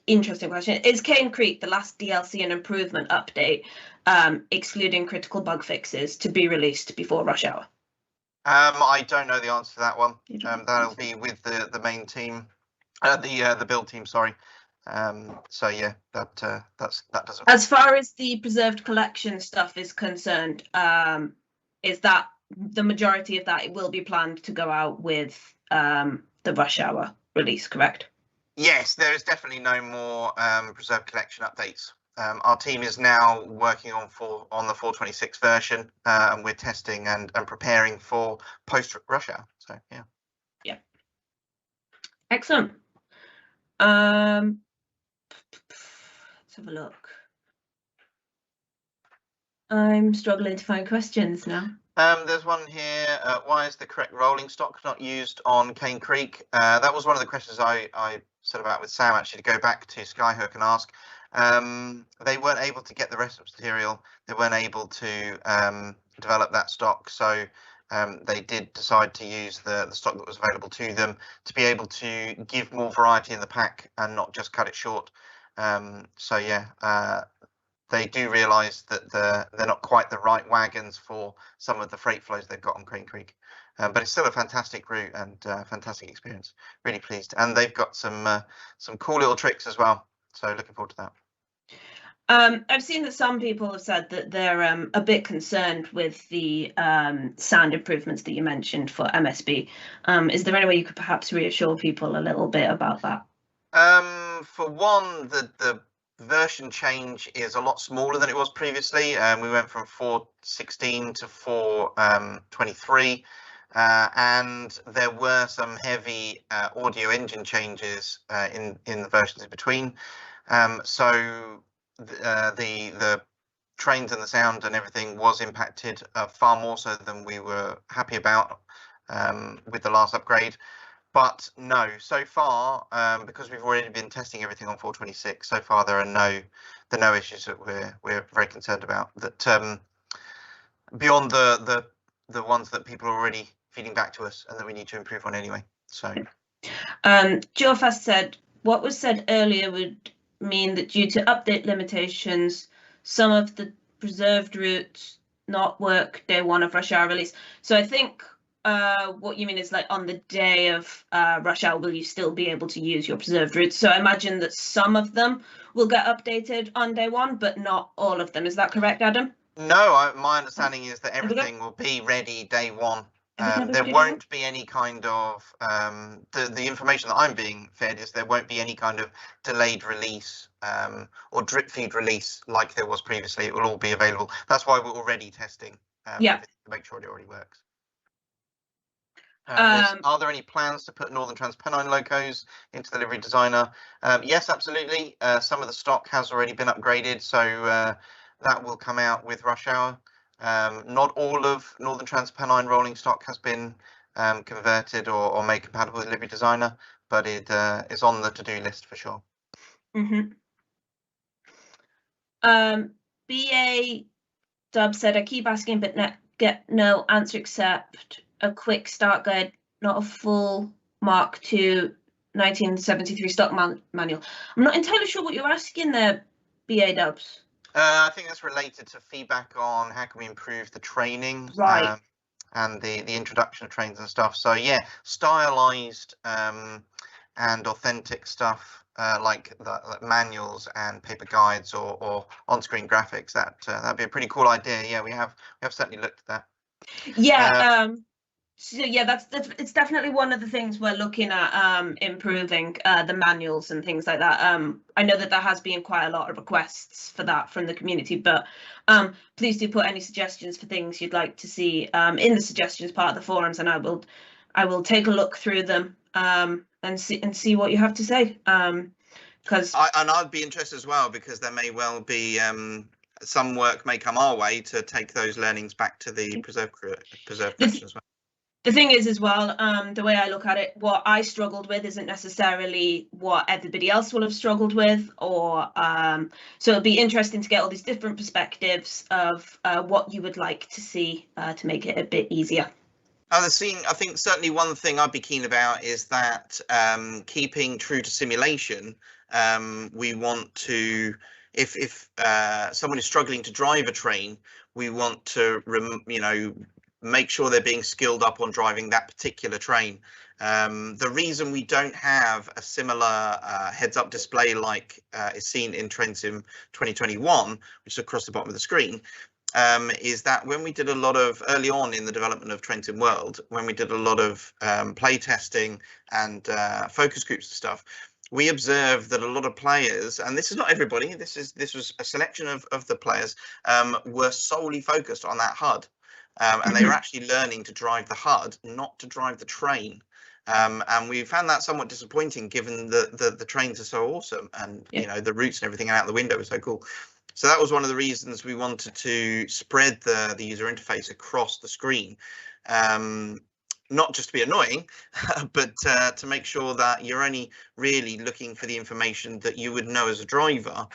interesting question. Is Cane Creek the last DLC and improvement update, excluding critical bug fixes, to be released before rush hour? I don't know the answer to that one. That'll be with the main team, the build team. Sorry. So yeah, that doesn't. As far as the preserved collection stuff is concerned, is that the majority of that? It will be planned to go out with the rush hour release, correct? Yes, there is definitely no more preserved collection updates. Our team is now working on the 426 version, and we're testing and preparing for post rush hour. So yeah. Yeah. Excellent. Let's have a look. I'm struggling to find questions now. There's one here. Why is the correct rolling stock not used on Cane Creek? That was one of the questions I said about with Sam, actually, to go back to Skyhook and ask. They weren't able to get the rest of the material. They weren't able to develop that stock. So they did decide to use the stock that was available to them to be able to give more variety in the pack and not just cut it short. So yeah, they do realise that they're not quite the right wagons for some of the freight flows they've got on Cane Creek. But it's still a fantastic route and fantastic experience. Really pleased. And they've got some cool little tricks as well. So looking forward to that. I've seen that some people have said that they're a bit concerned with the sound improvements that you mentioned for MSB. Is there any way you could perhaps reassure people a little bit about that? For one, the version change is a lot smaller than it was previously. We went from 4.16 to 4.23, and there were some heavy audio engine changes in the versions in between. So the trains and the sound and everything was impacted far more so than we were happy about with the last upgrade. But no, so far, because we've already been testing everything on 4.26, so far there are no issues that we're very concerned about. That beyond the ones that people are already feeding back to us and that we need to improve on anyway. So, Joe Fast said, what was said earlier would mean that due to update limitations, some of the preserved routes not work day one of rush hour release. So I think what you mean is like on the day of rush hour, will you still be able to use your preserved routes? So I imagine that some of them will get updated on day one, but not all of them. Is that correct, Adam? No, my understanding is that everything will be ready day one. There won't be any kind of the information that I'm being fed is there won't be any kind of delayed release or drip feed release like there was previously. It will all be available. That's why we're already testing to make sure it already works. Are there any plans to put Northern Transpennine locos into the livery designer? Yes, absolutely. Some of the stock has already been upgraded, so that will come out with rush hour. Not all of Northern Transpennine rolling stock has been converted or made compatible with livery designer, but it is on the to-do list for sure. BA Dub said, I keep asking but get no answer except a quick start guide, not a full Mark II 1973 stock manual. I'm not entirely sure what you're asking there, BA Dubs. I think that's related to feedback on how can we improve the training, right, and the introduction of trains and stuff. So yeah, stylized and authentic stuff like manuals and paper guides or on-screen graphics. That'd be a pretty cool idea. Yeah, we have certainly looked at that. Yeah. So yeah, it's definitely one of the things we're looking at improving the manuals and things like that. I know that there has been quite a lot of requests for that from the community, but please do put any suggestions for things you'd like to see in the suggestions part of the forums, and I will take a look through them and see what you have to say. Because I'd be interested as well, because there may well be some work may come our way to take those learnings back to the preserve collection as well. The thing is as well, the way I look at it, what I struggled with isn't necessarily what everybody else will have struggled with, or so it'll be interesting to get all these different perspectives of what you would like to see to make it a bit easier. I think certainly one thing I'd be keen about is that keeping true to simulation, we want to, if someone is struggling to drive a train, we want to make sure they're being skilled up on driving that particular train. The reason we don't have a similar heads-up display like is seen in TrainSim 2021, which is across the bottom of the screen, is that when we did a lot of, early on in the development of TrainSim World, when we did a lot of play testing and focus groups and stuff, we observed that a lot of players, and this is not everybody, this was a selection of the players, were solely focused on that HUD. And they were actually learning to drive the HUD, not to drive the train. And we found that somewhat disappointing, given that the trains are so awesome, and the routes and everything out the window is so cool. So that was one of the reasons we wanted to spread the user interface across the screen, not just to be annoying, but to make sure that you're only really looking for the information that you would know as a driver.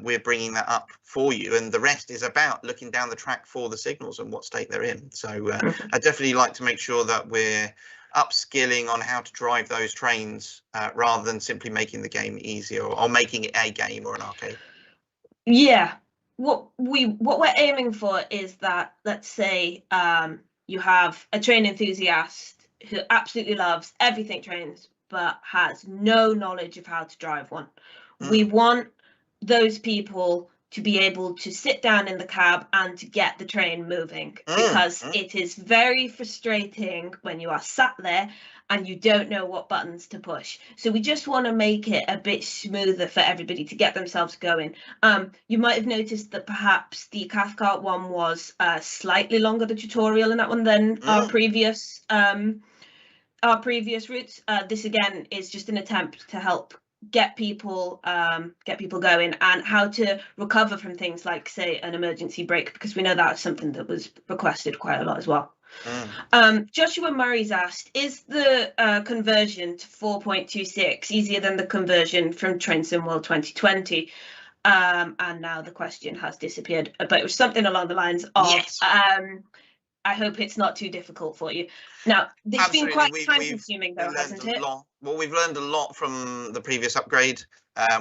We're bringing that up for you, and the rest is about looking down the track for the signals and what state they're in. So I definitely like to make sure that we're upskilling on how to drive those trains rather than simply making the game easier or making it a game or an arcade. Yeah, what we're aiming for is that, let's say you have a train enthusiast who absolutely loves everything trains but has no knowledge of how to drive one. We want those people to be able to sit down in the cab and to get the train moving, because it is very frustrating when you are sat there and you don't know what buttons to push. So we just want to make it a bit smoother for everybody to get themselves going. You might have noticed that perhaps the Cathcart one was slightly longer, the tutorial in that one, than our previous routes. This again is just an attempt to help get people going, and how to recover from things like, say, an emergency brake, because we know that's something that was requested quite a lot as well. Joshua Murray's asked, is the conversion to 4.26 easier than the conversion from Train Sim World 2020? And now the question has disappeared, but it was something along the lines of, yes. I hope it's not too difficult for you. Now, it's been quite time-consuming, though, hasn't it? Well, we've learned a lot from the previous upgrade,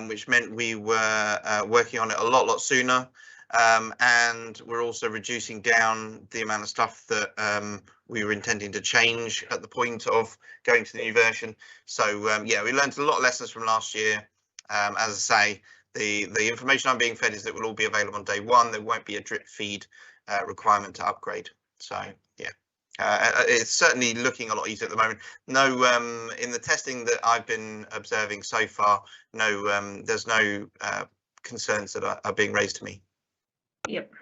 which meant we were working on it a lot sooner. And we're also reducing down the amount of stuff that we were intending to change at the point of going to the new version. So, yeah, we learned a lot of lessons from last year. As I say, the information I'm being fed is that it will all be available on day one. There won't be a drip feed requirement to upgrade. So, yeah, it's certainly looking a lot easier at the moment. No, in the testing that I've been observing so far, no, there's no concerns that are being raised to me. Yep.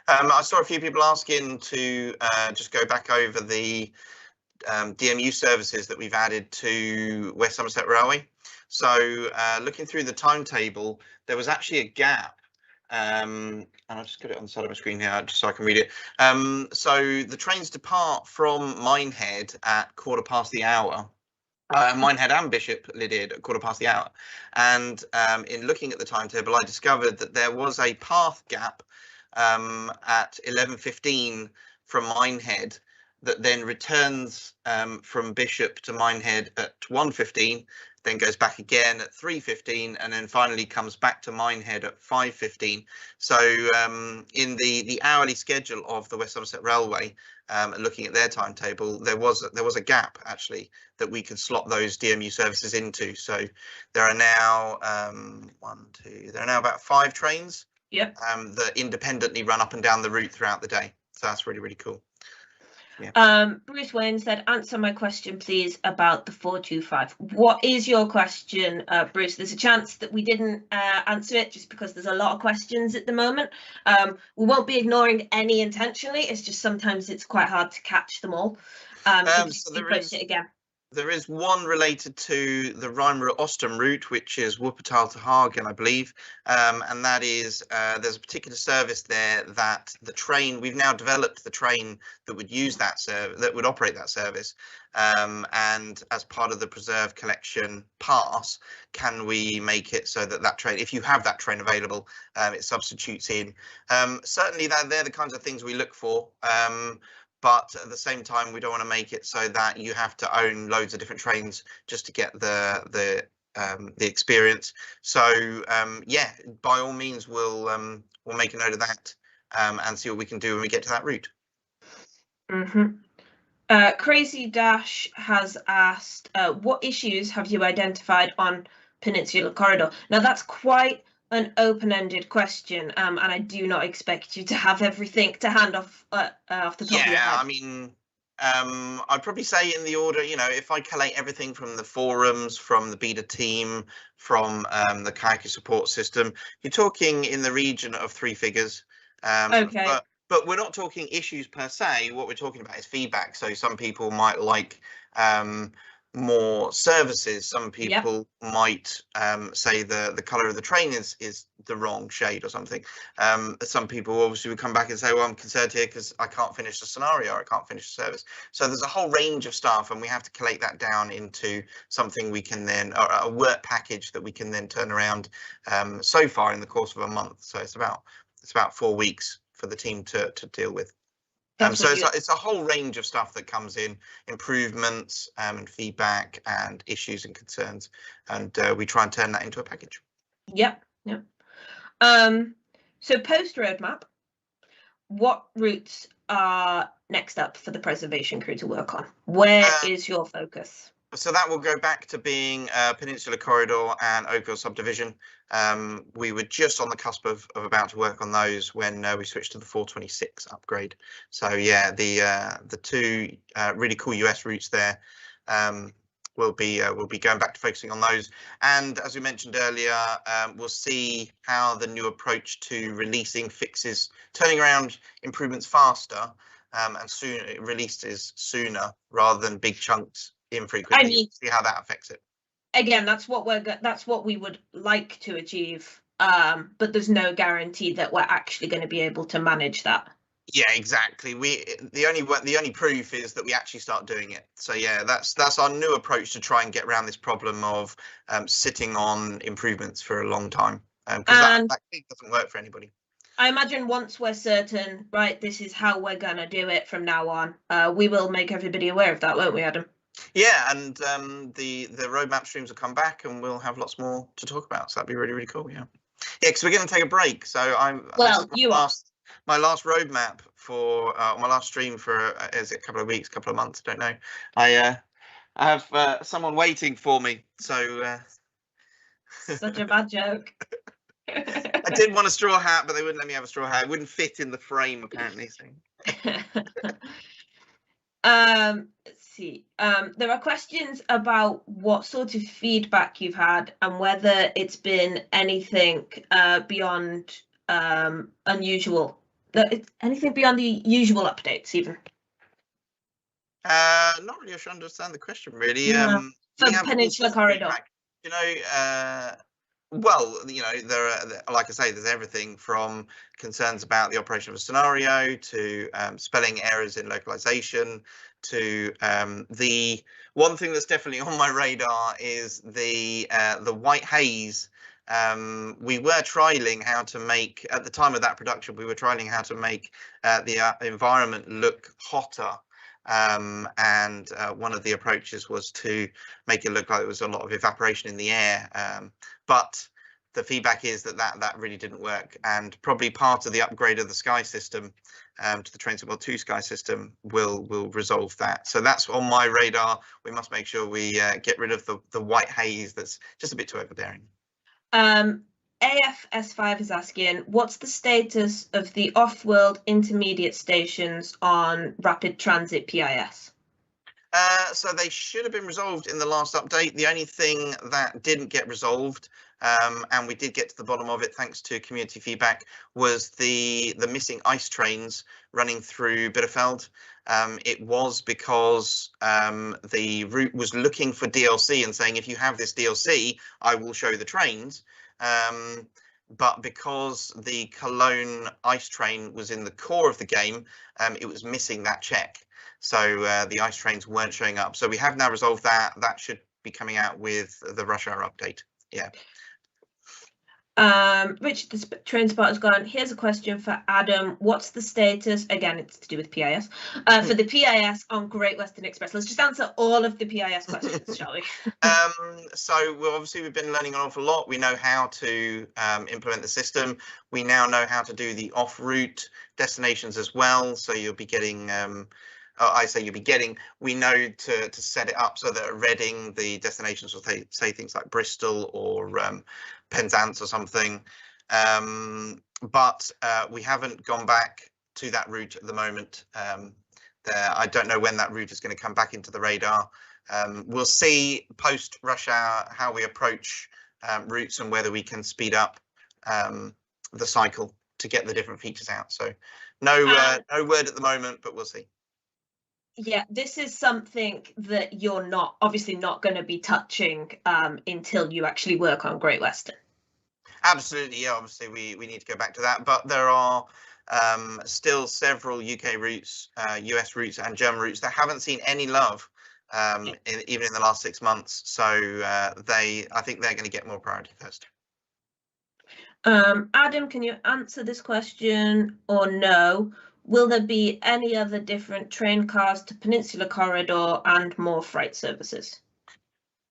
I saw a few people asking to just go back over the DMU services that we've added to West Somerset Railway. So looking through the timetable, there was actually a gap. And I'll just get it on the side of my screen here just so I can read it. So the trains depart from Minehead at 1:15. Minehead and Bishop did at 1:15. And in looking at the timetable, I discovered that there was a path gap at 11:15 from Minehead that then returns from Bishop to Minehead at 1:15, then goes back again at 3:15, and then finally comes back to Minehead at 5:15. So in the hourly schedule of the West Somerset Railway, looking at their timetable, there was a gap actually that we could slot those DMU services into. So there are now there are now about 5 trains. Yep. That independently run up and down the route throughout the day. So that's really, really cool. Yeah. Bruce Wayne said, answer my question, please, about the 425. What is your question, Bruce? There's a chance that we didn't answer it just because there's a lot of questions at the moment. We won't be ignoring any intentionally. It's just sometimes it's quite hard to catch them all. So there is it again. There is one related to the Rhymru-Ostum route, which is Wuppertal to Hagen, I believe, and that is there's a particular service there that the train, we've now developed the train that would use that service, that would operate that service, and as part of the preserve collection pass, can we make it so that that train, if you have that train available, it substitutes in. Certainly they're the kinds of things we look for. But at the same time, we don't want to make it so that you have to own loads of different trains just to get the experience. So yeah, by all means, we'll make a note of that and see what we can do when we get to that route. Crazy Dash has asked, what issues have you identified on Peninsula Corridor? Now that's quite an open-ended question, and I do not expect you to have everything to hand off the top of your head. Yeah, I mean, I'd probably say in the order, you know, if I collate everything from the forums, from the beta team, from the kayaker support system, you're talking in the region of 3 figures. Okay. But we're not talking issues per se. What we're talking about is feedback. So some people might like more services. Some people might say the color of the train is the wrong shade or something. Some people obviously would come back and say, well, I'm concerned here because I can't finish the scenario, or I can't finish the service. So there's a whole range of stuff, and we have to collate that down into something we can then, or a work package that we can then turn around so far in the course of a month. So it's about 4 weeks for the team to deal with. So it's a whole range of stuff that comes in, improvements and feedback and issues and concerns, and we try and turn that into a package. Yep. So post roadmap, what routes are next up for the preservation crew to work on? Where is your focus? So that will go back to being Peninsula Corridor and Oakville Subdivision. We were just on the cusp of about to work on those when we switched to the 426 upgrade. So yeah, the two really cool US routes there. We'll be going back to focusing on those. And as we mentioned earlier, we'll see how the new approach to releasing fixes, turning around improvements faster, and soon releases sooner rather than big chunks infrequently. I mean, see how that affects it. Again, that's what we would like to achieve, but there's no guarantee that we're actually going to be able to manage that. Yeah, exactly. The only proof is that we actually start doing it. So yeah, that's our new approach to try and get around this problem of sitting on improvements for a long time, because that doesn't work for anybody. I imagine once we're certain, right, this is how we're gonna do it from now on, we will make everybody aware of that, won't we, Adam? Yeah, and the roadmap streams will come back, and we'll have lots more to talk about. So that'd be really, really cool. Yeah, because we're going to take a break. So my last roadmap for my last stream for is it a couple of weeks, couple of months? I don't know. I have someone waiting for me. So such a bad joke. I did want a straw hat, but they wouldn't let me have a straw hat. It wouldn't fit in the frame, apparently. So. Let's see. There are questions about what sort of feedback you've had and whether it's been anything beyond unusual. Anything beyond the usual updates, even. Not really sure I understand the question, really. For Peninsula Corridor. You know, well, you know, there are, like I say, there's everything from concerns about the operation of a scenario to spelling errors in localization to the one thing that's definitely on my radar is the White Haze. We were trialing how to make, at the time of that production, we were trialing how to make the environment look hotter. And one of the approaches was to make it look like there was a lot of evaporation in the air. But the feedback is that really didn't work, and probably part of the upgrade of the sky system to the Train Sim World 2 sky system will resolve that. So that's on my radar. We must make sure we get rid of the White Haze that's just a bit too overbearing. AFS5 is asking, what's the status of the off-world intermediate stations on rapid transit PIS? So they should have been resolved in the last update. The only thing that didn't get resolved, and we did get to the bottom of it thanks to community feedback, was the missing ice trains running through Bitterfeld. It was because the route was looking for DLC and saying, if you have this DLC, I will show the trains. But because the Cologne ice train was in the core of the game, it was missing that check. So the ice trains weren't showing up. So we have now resolved that. That should be coming out with the rush hour update. Yeah. Richard, the train spot has gone. Here's a question for Adam. What's the status? Again, it's to do with PIS. For the PIS on Great Western Express. Let's just answer all of the PIS questions, shall we? So we've been learning an awful lot. We know how to implement the system. We now know how to do the off-route destinations as well. So you'll be getting. We know to set it up so that at Reading, the destinations will say things like Bristol or Penzance or something. But we haven't gone back to that route at the moment. I don't know when that route is going to come back into the radar. We'll see post rush hour how we approach routes and whether we can speed up the cycle to get the different features out. So no word at the moment, but we'll see. Yeah, this is something that you're obviously not going to be touching until you actually work on Great Western. Absolutely, yeah. Obviously, we need to go back to that, but there are still several UK routes, US routes, and German routes that haven't seen any love, even in the last 6 months. So I think they're going to get more priority first. Adam, can you answer this question or no? Will there be any other different train cars to Peninsula Corridor and more freight services?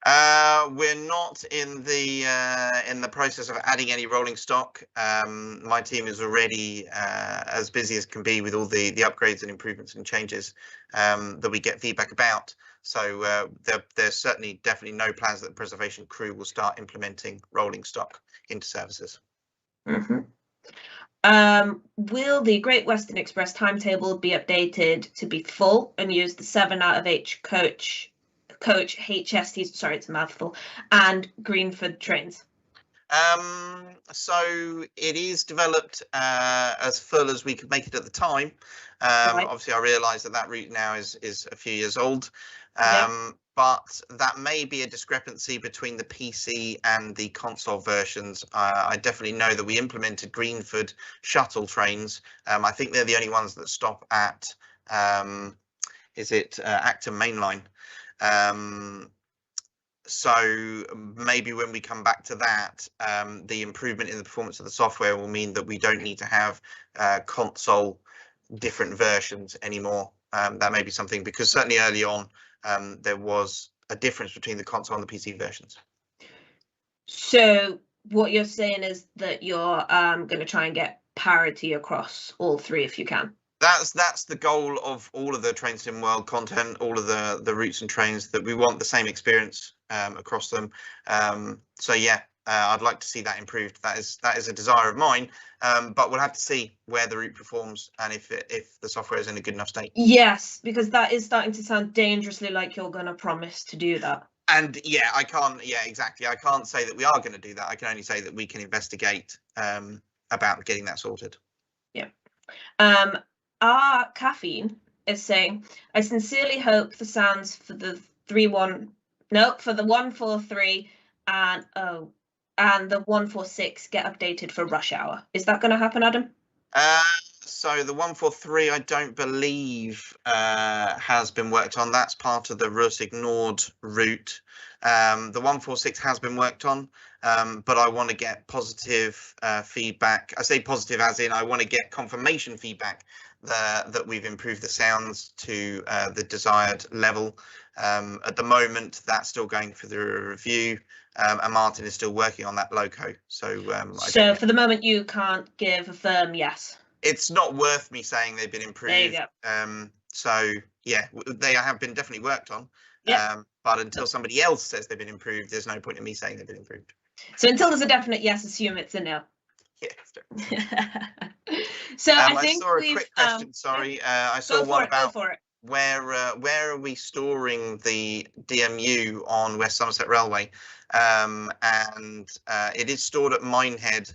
We're not in the process of adding any rolling stock. My team is already as busy as can be with all the upgrades and improvements and changes that we get feedback about. So there's certainly definitely no plans that the preservation crew will start implementing rolling stock into services. Mm-hmm. Will the Great Western Express timetable be updated to be full and use the 7 out of 8 coach HSTs, sorry, it's a mouthful, and Greenford trains? So it is developed as full as we could make it at the time. Right. Obviously, I realise that route now is a few years old. Yeah. But that may be a discrepancy between the PC and the console versions. I definitely know that we implemented Greenford shuttle trains. I think they're the only ones that stop at Acton Mainline. So maybe when we come back to that, the improvement in the performance of the software will mean that we don't need to have console different versions anymore. That may be something, because certainly early on, there was a difference between the console and the PC versions. So what you're saying is that you're going to try and get parity across all 3 if you can. That's the goal of all of the Train Sim World content, all of the routes and trains, that we want the same experience across them. So yeah, I'd like to see that improved. That is a desire of mine, but we'll have to see where the route performs and if the software is in a good enough state. Yes, because that is starting to sound dangerously like you're going to promise to do that. And yeah, I can't. Yeah, exactly. I can't say that we are going to do that. I can only say that we can investigate about getting that sorted. Yeah. Our caffeine is saying, I sincerely hope the sounds for the 143 and the 146 get updated for rush hour. Is that going to happen, Adam? So the 143, I don't believe has been worked on. That's part of the Rus ignored route. The 146 has been worked on, but I want to get positive feedback. I say positive as in I want to get confirmation feedback that we've improved the sounds to the desired level. At the moment, that's still going for the review, and Martin is still working on that loco. So for the moment, you can't give a firm yes. It's not worth me saying they've been improved. There you go. So yeah, they have been definitely worked on. Yep. But until somebody else says they've been improved, there's no point in me saying they've been improved. So until there's a definite yes, assume it's a no. Yeah. So I think saw a quick question. Sorry, I saw one about where are we storing the DMU on West Somerset Railway, and it is stored at Minehead.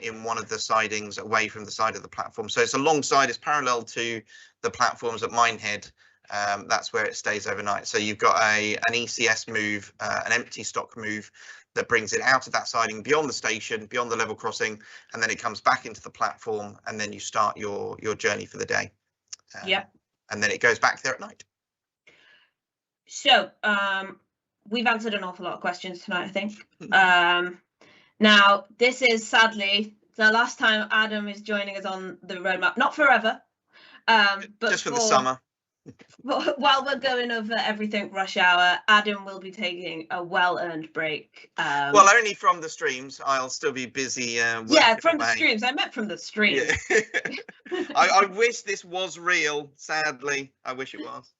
In one of the sidings away from the side of the platform. So it's alongside, it's parallel to the platforms at Minehead. That's where it stays overnight. So you've got an ECS move, an empty stock move that brings it out of that siding beyond the station, beyond the level crossing, and then it comes back into the platform, and then you start your journey for the day. Yeah. And then it goes back there at night. So we've answered an awful lot of questions tonight, I think. Now, this is sadly the last time Adam is joining us on the roadmap. Not forever, but just for the summer. While we're going over everything rush hour, Adam will be taking a well-earned break. Well, only from the streams. I'll still be busy. Yeah, from the streams. I meant from the streams. Yeah. I wish this was real. Sadly, I wish it was.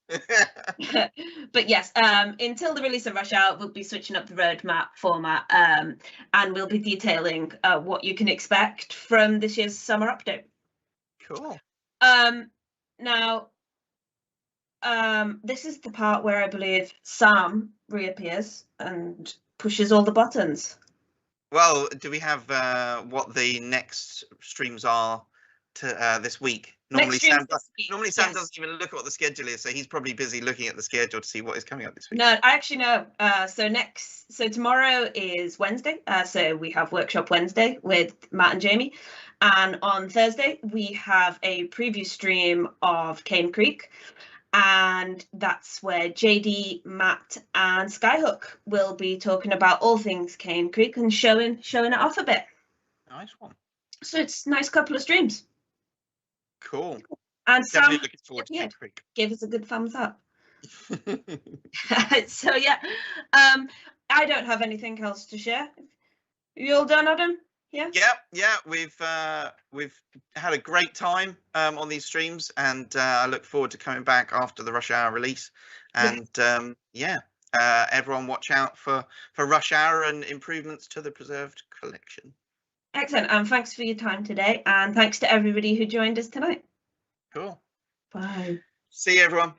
But yes, until the release of rush hour, we'll be switching up the roadmap format, and we'll be detailing what you can expect from this year's summer update. Cool. Now. This is the part where I believe Sam reappears and pushes all the buttons. Well, do we have what the next streams are to this week? Normally Sam doesn't even look at what the schedule is, so he's probably busy looking at the schedule to see what is coming up this week. No, I actually know. So tomorrow is Wednesday. So we have Workshop Wednesday with Matt and Jamie. And on Thursday, we have a preview stream of Cane Creek. And that's where JD, Matt, and Skyhook will be talking about all things Cane Creek and showing it off a bit. Nice one. So it's a nice couple of streams. Cool. And definitely Sam, looking forward to Cane Creek. Give us a good thumbs up. So yeah, I don't have anything else to share. You all done, Adam? Yeah. Yeah. We've had a great time on these streams, and I look forward to coming back after the rush hour release And everyone watch out for Rush Hour and improvements to the preserved collection. Excellent. And thanks for your time today. And thanks to everybody who joined us tonight. Cool. Bye. See you, everyone.